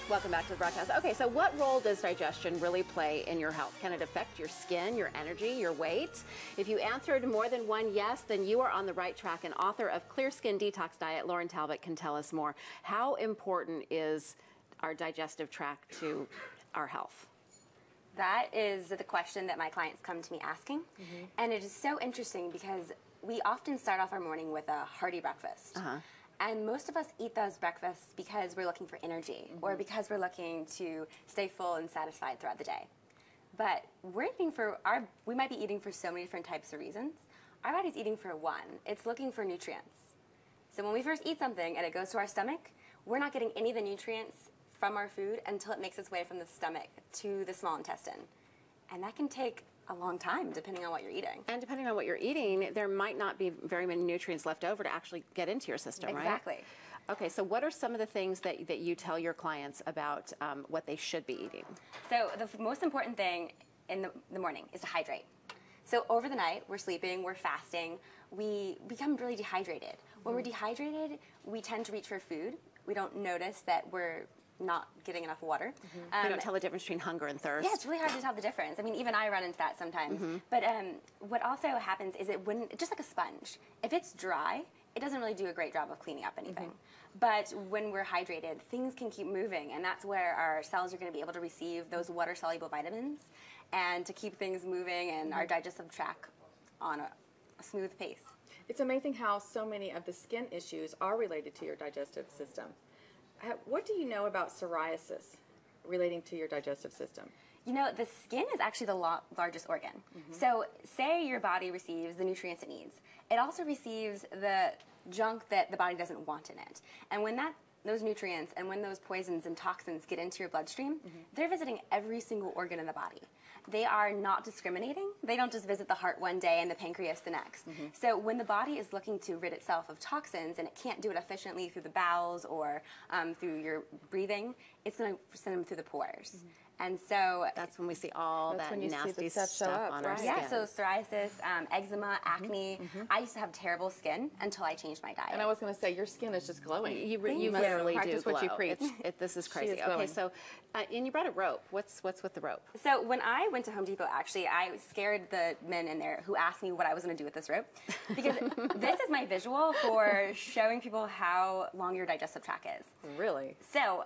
Welcome back to the broadcast. Okay, so what role does digestion really play in your health? Can it affect your skin, your energy, your weight? If you answered more than one yes, then you are on the right track. And author of Clear Skin Detox Diet, Lauren Talbot, can tell us more. How important is our digestive tract to our health? That is the question that my clients come to me asking. And it is so interesting because we often start off our morning with a hearty breakfast. And most of us eat those breakfasts because we're looking for energy or because we're looking to stay full and satisfied throughout the day. But we might be eating for so many different types of reasons. Our body's eating for one. It's looking for nutrients. So when we first eat something and it goes to our stomach, we're not getting any of the nutrients from our food until it makes its way from the stomach to the small intestine. And that can take a long time, depending on what you're eating. And depending on what you're eating, there might not be very many nutrients left over to actually get into your system, right? Exactly. Okay, so what are some of the things that you tell your clients about what they should be eating? So the most important thing in the morning is to hydrate. So over the night, we're sleeping, we're fasting, we become really dehydrated. When we're dehydrated, we tend to reach for food. We don't notice that we're not getting enough water. You don't tell the difference between hunger and thirst. Yeah, it's really hard to tell the difference. I mean, even I run into that sometimes. But what also happens is just like a sponge, if it's dry, it doesn't really do a great job of cleaning up anything. But when we're hydrated, things can keep moving, and that's where our cells are going to be able to receive those water-soluble vitamins and to keep things moving and our digestive tract on a smooth pace. It's amazing how so many of the skin issues are related to your digestive system. What do you know about psoriasis relating to your digestive system? You know, the skin is actually the largest organ. So say your body receives the nutrients it needs. It also receives the junk that the body doesn't want in it. And when those nutrients and when those poisons and toxins get into your bloodstream, they're visiting every single organ in the body. They are not discriminating. They don't just visit the heart one day and the pancreas the next. So when the body is looking to rid itself of toxins and it can't do it efficiently through the bowels or through your breathing, it's going to send them through the pores. And so that's when we see all that nasty stuff on our skin. Yeah, so psoriasis, eczema, acne. I used to have terrible skin until I changed my diet. And I was going to say, your skin is just glowing. You literally do practice glow. what you preach. This is crazy. Okay, so and you brought a rope. What's with the rope? So when I went to Home Depot, actually, I scared the men in there who asked me what I was going to do with this rope, because this is my visual for showing people how long your digestive tract is. Really? So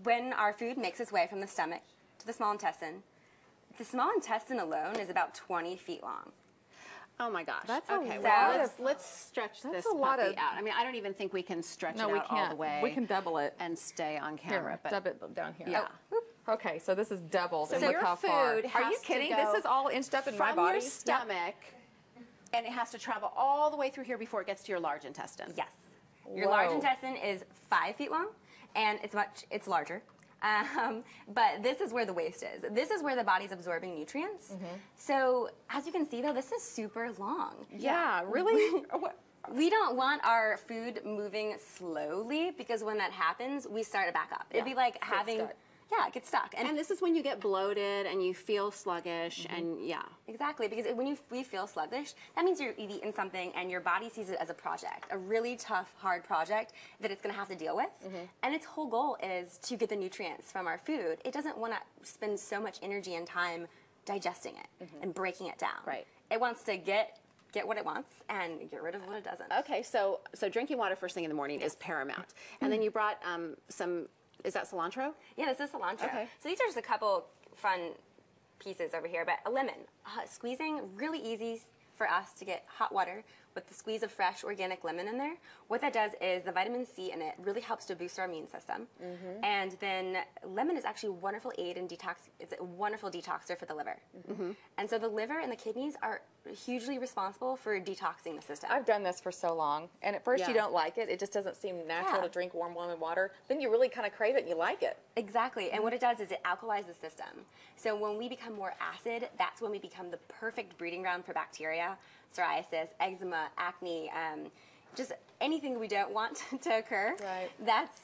when our food makes its way from the stomach to the small intestine alone is about 20 feet long. Oh my gosh. That's okay. well, let's stretch this a lot puppy out. I mean, I don't even think we can stretch it out all the way. We can double it and stay on camera. Here, dub it down here. Yeah. Oh. Okay, so this is doubled. So and look your how far. food Are you kidding? This is all inched up in my body. From your stomach, and it has to travel all the way through here before it gets to your large intestine. Yes. Your large intestine is 5 feet long, and it's larger. But this is where the waste is. This is where the body's absorbing nutrients. So as you can see, though, this is super long. Yeah, really? We don't want our food moving slowly, because when that happens, we start to back up. It'd be like having... Yeah, it gets stuck. And this is when you get bloated and you feel sluggish and Exactly, because when we feel sluggish, that means you've eaten something and your body sees it as a project, a really tough, hard project that it's going to have to deal with. And its whole goal is to get the nutrients from our food. It doesn't want to spend so much energy and time digesting it and breaking it down. Right. It wants to get what it wants and get rid of what it doesn't. Okay, so drinking water first thing in the morning is paramount. And then you brought some... Is that cilantro? Yeah, this is cilantro. Okay. So these are just a couple fun pieces over here, but a lemon. Squeezing, really easy for us to get hot water with the squeeze of fresh organic lemon in there. What that does is the vitamin C in it really helps to boost our immune system. And then lemon is actually a wonderful aid in detox. It's a wonderful detoxer for the liver. And so the liver and the kidneys are hugely responsible for detoxing the system. I've done this for so long, and at first you don't like it. It just doesn't seem natural to drink warm lemon water. Then you really kind of crave it and you like it. Exactly, and what it does is it alkalizes the system. So when we become more acid, that's when we become the perfect breeding ground for bacteria, psoriasis, eczema, acne, just anything we don't want to occur. Right. That's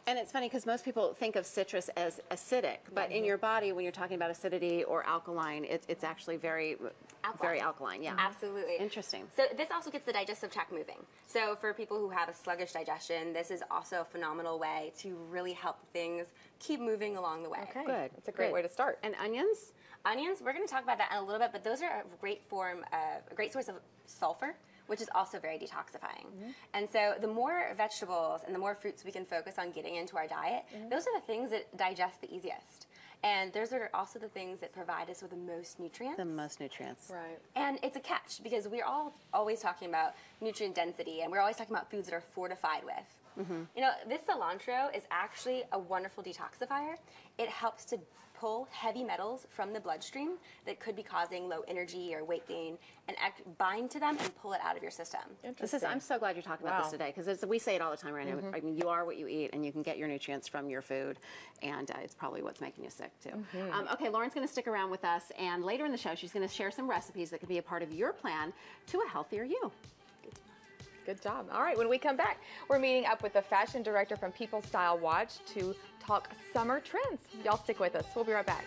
And it's funny because most people think of citrus as acidic, but in your body, when you're talking about acidity or alkaline, it's actually very alkaline. Yeah, absolutely. Interesting. So this also gets the digestive tract moving. So for people who have a sluggish digestion, this is also a phenomenal way to really help things keep moving along the way. Okay, Good. That's a great way to start. And onions? Onions, we're going to talk about that in a little bit, but those are a great source of sulfur, which is also very detoxifying. And so the more vegetables and the more fruits we can focus on getting into our diet, those are the things that digest the easiest. And those are also the things that provide us with the most nutrients. The most nutrients. Right. And it's a catch because we're always talking about nutrient density, and we're always talking about foods that are fortified with. You know, this cilantro is actually a wonderful detoxifier. It helps to pull heavy metals from the bloodstream that could be causing low energy or weight gain and bind to them and pull it out of your system. I'm so glad you're talking about this today because we say it all the time right now. I mean, you are what you eat, and you can get your nutrients from your food, and it's probably what's making you sick too. Okay, Lauren's going to stick around with us, and later in the show, she's going to share some recipes that could be a part of your plan to a healthier you. Good job. All right, when we come back, we're meeting up with the fashion director from STYLEWATCH to talk summer trends. Y'all stick with us. We'll be right back.